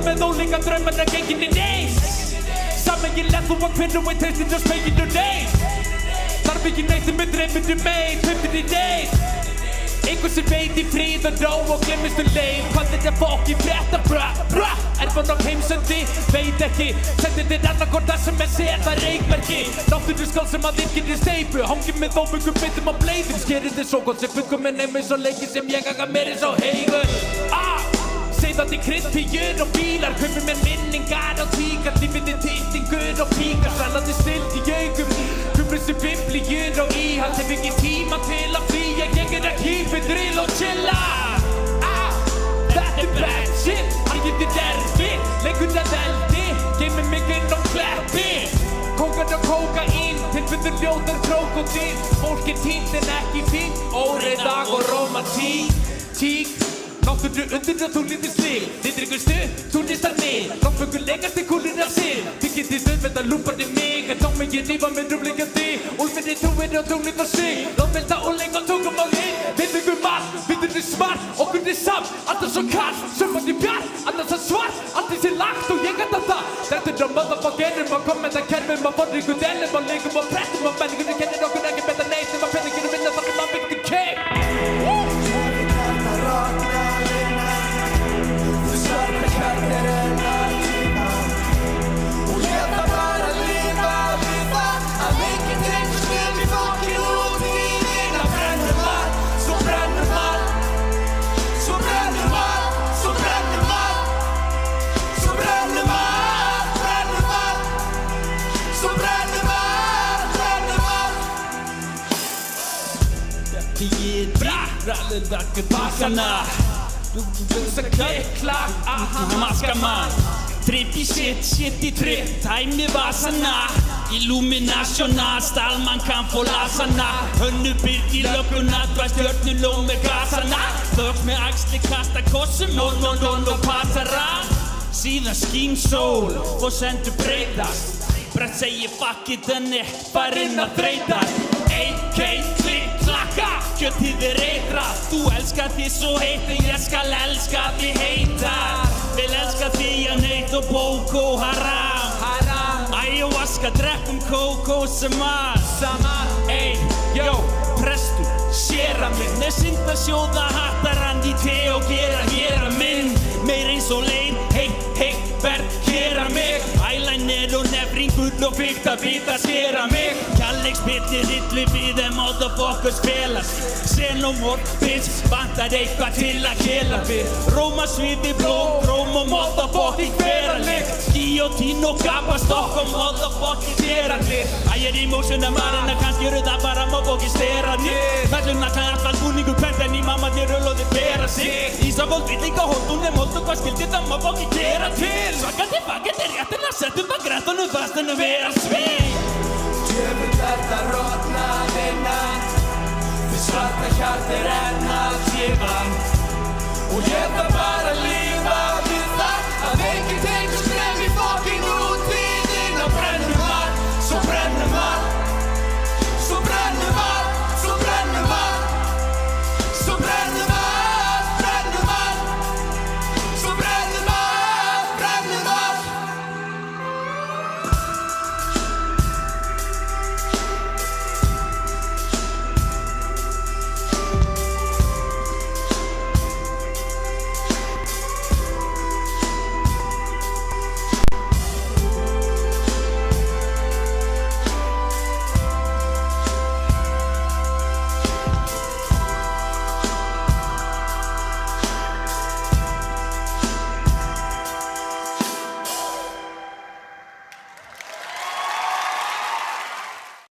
Með ólíka draumarna gengin í neys Sameiginlegt þú var kvinnu og treystir á speginu neys Þarf ekki neitt með dreifinu meir, höfðir í neys Einhver sem veit í fríð og ró og glemist leið Hvað þetta fokki frétta bra Er bara nokk heimsendi, veit ekki Sendir þér annarkort SMS eða reykmerki Náttúru skál sem að virkir í steipu Hangið með óbyggum bitum á bleiðum Skerir þér svo gott sem fullkomin eins og leiki sem ég aga mér eins og heigur Seiðandi kryddpíur og bílar Kaupir mér minningar og tíkar Lífið er tittingur og píkar Sælandi stilt í augum Kumur sem biblíur og íhald Hef ekki tíma til að flýja Ég að keep it real og chilla Þetta bad shit Hann getur erfið Leikur að eldi Geymir mig inn á kleppi Kókar og kókaín Tilfyndur ljóðar krókódíl Fólk týnt en ekki fín Óreiðag og romantík Náttúru undir og þú lítið slig Þið ykkur þú listar mig Ráttföngur legast í kúlir af sig Þið getið auðveld að lúpa þig mig En þá mig ég rífa með rúmleikandi Úlfinni trúir og tónlið á sig Ráðvelda og lenga tókum á þig Við ykkur marg, við ykkur smart Okkur samt, alltaf svo kall Sömmandi bjart, alltaf svo svart Allt í sér lagt og ég gæta það Þetta á motherfuckerum og kommentakerfum Og forri ykkur delum og leikum og brettum Og menningunni kennir okkur ekki betur neitt Nefn að penninginu vinna þar sem að vinna keim Rallið verkar bakana Dusa klikk-klakk Maskaman Trippi shit í tripp Tæmi vasana Illuminational Stallman kan få lasana Hönnu byrd í lögguna Tvær stjörnulón með gasana Þögg með axli kasta kossum og passara Síðan skín sól og sendur breytast Brett segir fuck it henni farinn að þreytast AK klikk-klakka Kjötið er eitrað Þú elskar þig svo heitt en ég skal elska þig heitar Vil elska þig að neitt og Boko Haram Ayahuasca, dreppum kókó saman Ey, yo, prestur, séra minn Með synda sjóða hattar hann í te og gera hér að minn Meir eins og lein, hey, verð hér að mig Eyeliner og nefringur og fyrkt að vita skera mig Kjallegsbyrnir yllu við en motherfuckers felast Xenomorph, bitch, vantar eitthvað til að kela við Rómasviði, blóm, króm og motherfucking hveralig Guillotine og gabastokk og motherfucking þeralir Ég er emotional marinn að kannski eru það bara motherfucking steranir Þalluna kann allan búningur pent en í mamma þér öll og þið bera sig Ísafóld, villinga, hótt, hún mold og hvað skildi það motherfucking gera til Svakandi faginn er réttin að setja það grættunum fast en að vera svið Djöfull þetta rotnað innan Því svarta hjarta er enn að tíma Og ég